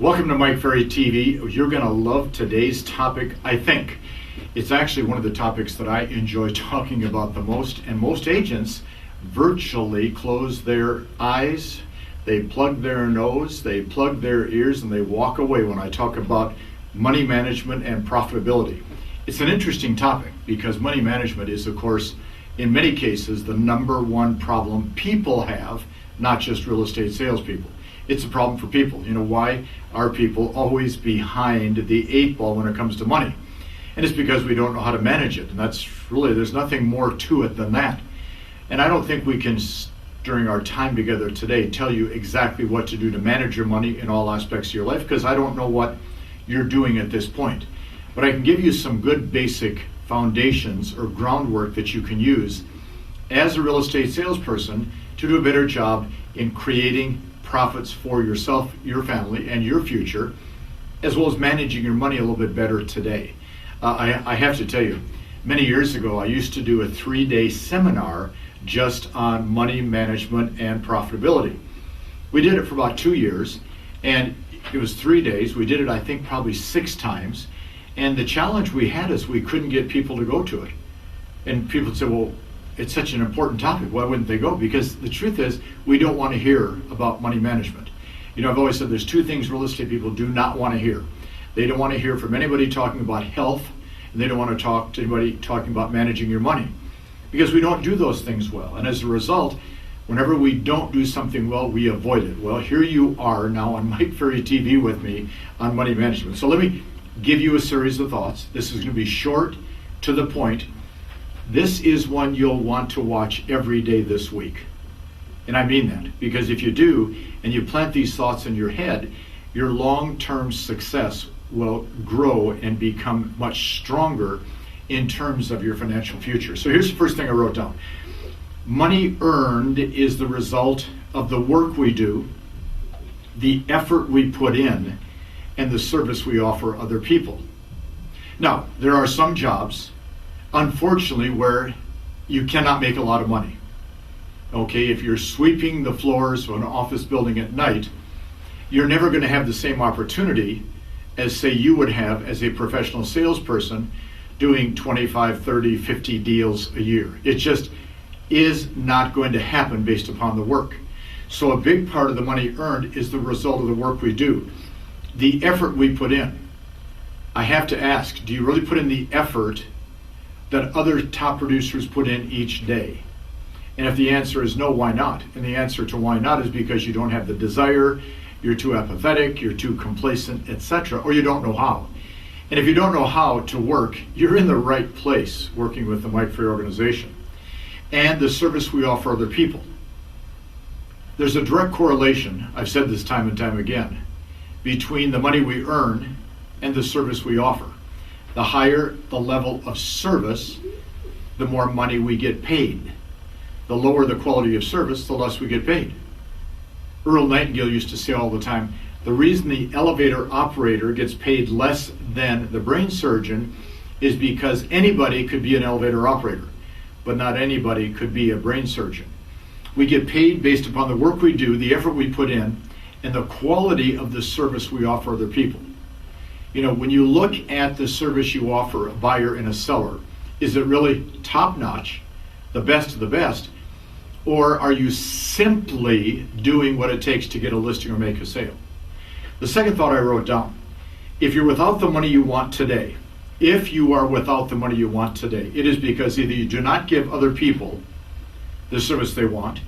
Welcome to Mike Ferry TV. You're going to love today's topic, I think. It's actually one of the topics that I enjoy talking about the most, and most agents virtually close their eyes, they plug their nose, they plug their ears, and they walk away when I talk about money management and profitability. It's an interesting topic because money management is, of course, in many cases, the number one problem people have, not just real estate salespeople. It's a problem for people. You know, why are people always behind the eight ball when it comes to money? And it's because we don't know how to manage it. And that's really, there's nothing more to it than that. And I don't think we can, during our time together today, tell you exactly what to do to manage your money in all aspects of your life, because I don't know what you're doing at this point. But I can give you some good basic foundations or groundwork that you can use as a real estate salesperson to do a better job in creating profits for yourself, your family, and your future, as well as managing your money a little bit better today. I have to tell you, many years ago, I used to do a 3-day seminar just on money management and profitability. We did it for about 2 years, and it was 3 days. We did it, I think, probably 6 times. And the challenge we had is we couldn't get people to go to it. And people would say, well, it's such an important topic, why wouldn't they go? Because the truth is, we don't want to hear about money management. You know, I've always said there's 2 things real estate people do not want to hear. They don't want to hear from anybody talking about health, and they don't want to talk to anybody talking about managing your money. Because we don't do those things well. And as a result, whenever we don't do something well, we avoid it. Well, here you are now on Mike Ferry TV with me on money management. So let me give you a series of thoughts. This is going to be short, to the point. This is one you'll want to watch every day this week. And I mean that, because if you do, and you plant these thoughts in your head, your long-term success will grow and become much stronger in terms of your financial future. So here's the first thing I wrote down. Money earned is the result of the work we do, the effort we put in, and the service we offer other people. Now, there are some jobs, unfortunately, where you cannot make a lot of money. Okay, if you're sweeping the floors of an office building at night, you're never going to have the same opportunity as, say, you would have as a professional salesperson doing 25, 30, 50 deals a year. It just is not going to happen based upon the work. So a big part of the money earned is the result of the work we do, the effort we put in. I have to ask, do you really put in the effort that other top producers put in each day? And if the answer is no, why not? And the answer to why not is because you don't have the desire, you're too apathetic, you're too complacent, etc., or you don't know how. And if you don't know how to work, you're in the right place working with the Mike Ferry organization and the service we offer other people. There's a direct correlation, I've said this time and time again, between the money we earn and the service we offer. The higher the level of service, the more money we get paid. The lower the quality of service, the less we get paid. Earl Nightingale used to say all the time, the reason the elevator operator gets paid less than the brain surgeon is because anybody could be an elevator operator, but not anybody could be a brain surgeon. We get paid based upon the work we do, the effort we put in, and the quality of the service we offer other people. You know, when you look at the service you offer a buyer and a seller, is it really top-notch, the best of the best, or are you simply doing what it takes to get a listing or make a sale? The second thought I wrote down, if you're without the money you want today, if you are without the money you want today, it is because either you do not give other people the service they want,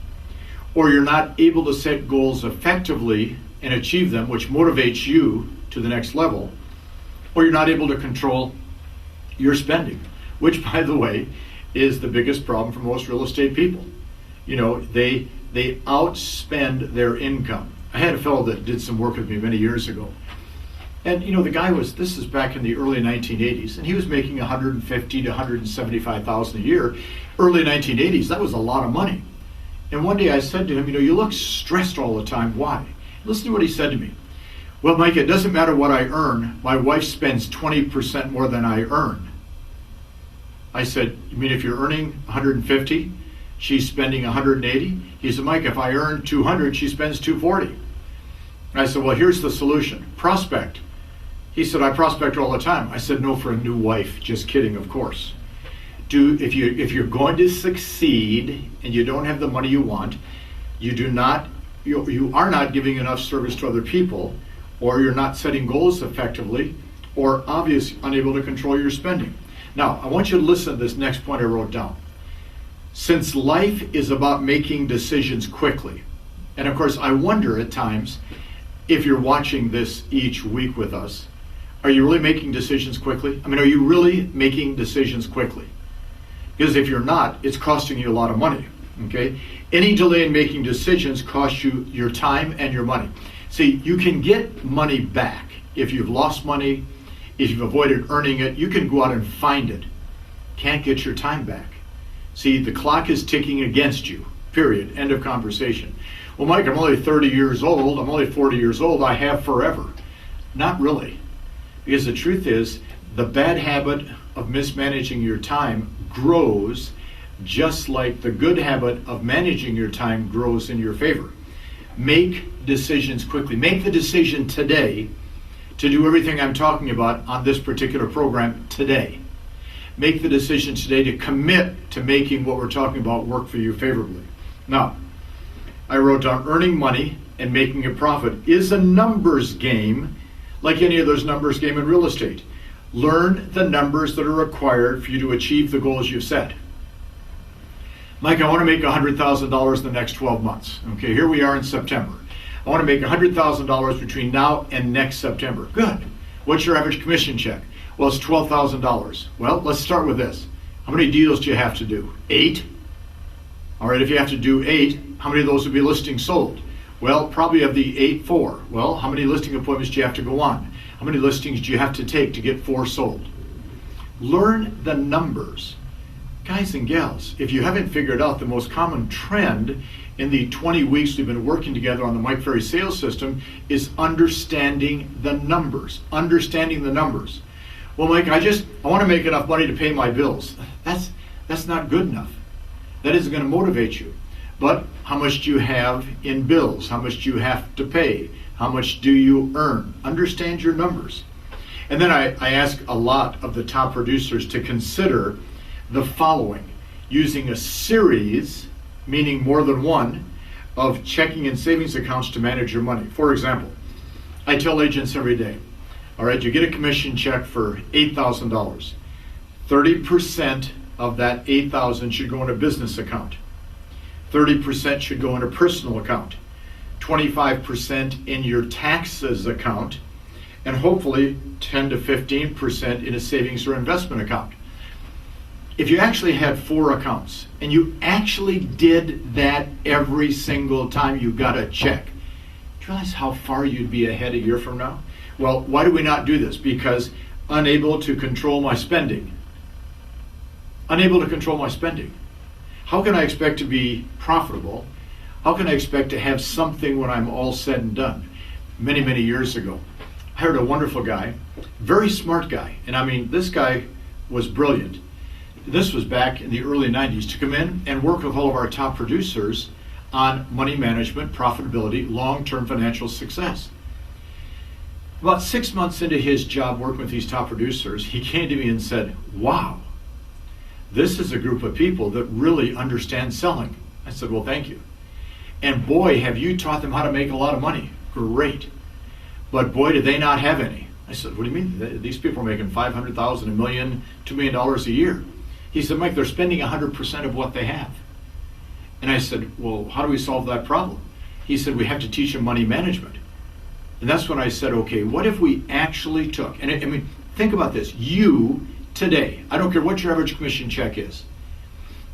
or you're not able to set goals effectively and achieve them, which motivates you to the next level, or you're not able to control your spending, which, by the way, is the biggest problem for most real estate people. You know, they outspend their income. I had a fellow that did some work with me many years ago. And you know, the guy was, this is back in the early 1980s, and he was making $150,000 to $175,000 a year. Early 1980s, that was a lot of money. And one day I said to him, you know, you look stressed all the time, why? Listen to what he said to me. Well, Mike, it doesn't matter what I earn. My wife spends 20% more than I earn. I said, you mean if you're earning 150, she's spending 180? He said, Mike, if I earn 200, she spends 240. And I said, well, here's the solution. Prospect. He said, I prospect all the time. I said, no, for a new wife. Just kidding, of course. If you're going to succeed and you don't have the money you want, you are not giving enough service to other people, or you're not setting goals effectively, or obviously unable to control your spending. Now, I want you to listen to this next point I wrote down. Since life is about making decisions quickly, and of course I wonder at times if you're watching this each week with us, are you really making decisions quickly? I mean, are you really making decisions quickly? Because if you're not, it's costing you a lot of money, okay? Any delay in making decisions costs you your time and your money. See, you can get money back. If you've lost money, if you've avoided earning it, you can go out and find it. Can't get your time back. See, the clock is ticking against you, period, end of conversation. Well, Mike, I'm only 30 years old, I'm only 40 years old, I have forever. Not really. Because the truth is, the bad habit of mismanaging your time grows just like the good habit of managing your time grows in your favor. Make decisions quickly. Make the decision today to do everything I'm talking about on this particular program today. Make the decision today to commit to making what we're talking about work for you favorably. Now, I wrote down earning money and making a profit is a numbers game like any other numbers game in real estate. Learn the numbers that are required for you to achieve the goals you've set. Mike, I want to make $100,000 in the next 12 months. Okay, here we are in September. I want to make $100,000 between now and next September. Good. What's your average commission check? Well, it's $12,000. Well, let's start with this. How many deals do you have to do? 8? All right, if you have to do 8, how many of those would be listings sold? Well, probably of the 8, 4. Well, how many listing appointments do you have to go on? How many listings do you have to take to get 4 sold? Learn the numbers. Guys and gals, if you haven't figured out the most common trend in the 20 weeks we've been working together on the Mike Ferry sales system is understanding the numbers. Understanding the numbers. Well, Mike, I want to make enough money to pay my bills. That's not good enough. That isn't going to motivate you. But how much do you have in bills? How much do you have to pay? How much do you earn? Understand your numbers. And then I ask a lot of the top producers to consider the following: using a series, meaning more than one, of checking and savings accounts to manage your money. For example, I tell agents every day, all right, you get a commission check for $8,000. 30% of that $8,000 should go in a business account. 30% should go in a personal account. 25% in your taxes account, and hopefully 10 to 15% in a savings or investment account. If you actually had 4 accounts and you actually did that every single time you got a check, do you realize how far you'd be ahead a year from now? Well, why do we not do this? Because unable to control my spending. Unable to control my spending. How can I expect to be profitable? How can I expect to have something when I'm all said and done? Many, many years ago, I heard a wonderful guy, very smart guy, and I mean, this guy was brilliant. This was back in the early 90s, to come in and work with all of our top producers on money management, profitability, long-term financial success. About 6 months into his job working with these top producers, he came to me and said, wow, this is a group of people that really understand selling. I said, well, thank you. And boy, have you taught them how to make a lot of money. Great. But boy, do they not have any. I said, what do you mean? These people are making $500,000, $1 million, $2 million a year. He said, Mike, they're spending 100% of what they have. And I said, well, how do we solve that problem? He said, we have to teach them money management. And that's when I said, okay, what if we actually took, and I mean, think about this. You, today, I don't care what your average commission check is.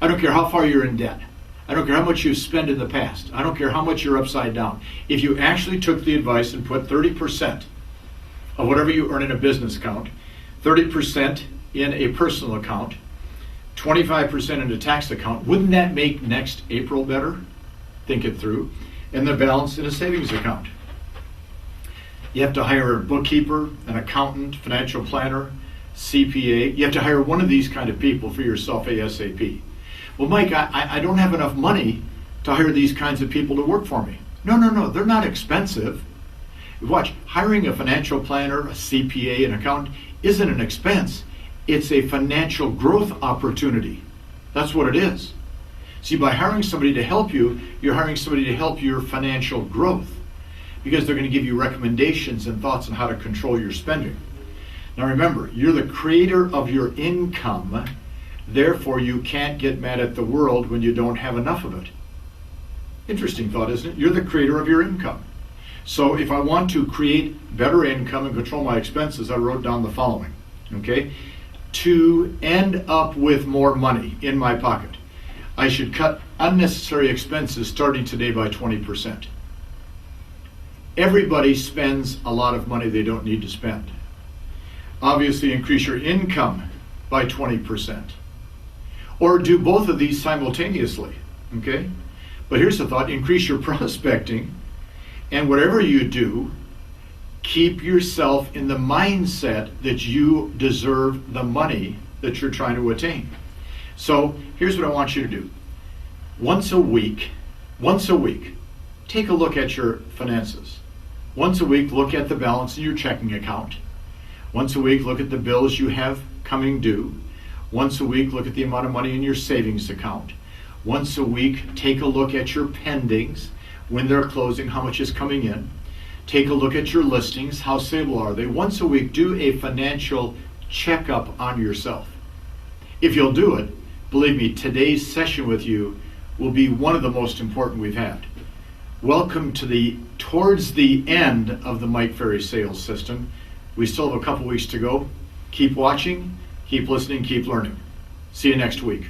I don't care how far you're in debt. I don't care how much you've spent in the past. I don't care how much you're upside down. If you actually took the advice and put 30% of whatever you earn in a business account, 30% in a personal account, 25% in a tax account, wouldn't that make next April better? Think it through. And the balance in a savings account. You have to hire a bookkeeper, an accountant, financial planner, CPA. You have to hire one of these kind of people for yourself ASAP. Well, Mike, I don't have enough money to hire these kinds of people to work for me. No, they're not expensive. Watch, hiring a financial planner, a CPA, an accountant isn't an expense. It's a financial growth opportunity. That's what it is. See, by hiring somebody to help you, you're hiring somebody to help your financial growth because they're going to give you recommendations and thoughts on how to control your spending. Now remember, you're the creator of your income, therefore you can't get mad at the world when you don't have enough of it. Interesting thought, isn't it? You're the creator of your income. So if I want to create better income and control my expenses, I wrote down the following, okay? To end up with more money in my pocket, I should cut unnecessary expenses starting today by 20%. Everybody spends a lot of money they don't need to spend. Obviously, increase your income by 20%. Or do both of these simultaneously, okay? But here's the thought, increase your prospecting, and whatever you do, keep yourself in the mindset that you deserve the money that you're trying to attain. So here's what I want you to do. Once a week, take a look at your finances. Once a week, look at the balance in your checking account. Once a week, look at the bills you have coming due. Once a week, look at the amount of money in your savings account. Once a week, take a look at your pendings, when they're closing, how much is coming in. Take a look at your listings, how stable are they. Once a week, do a financial checkup on yourself. If you'll do it, believe me, today's session with you will be one of the most important we've had. Welcome to towards the end of the Mike Ferry sales system. We still have a couple weeks to go. Keep watching, keep listening, keep learning. See you next week.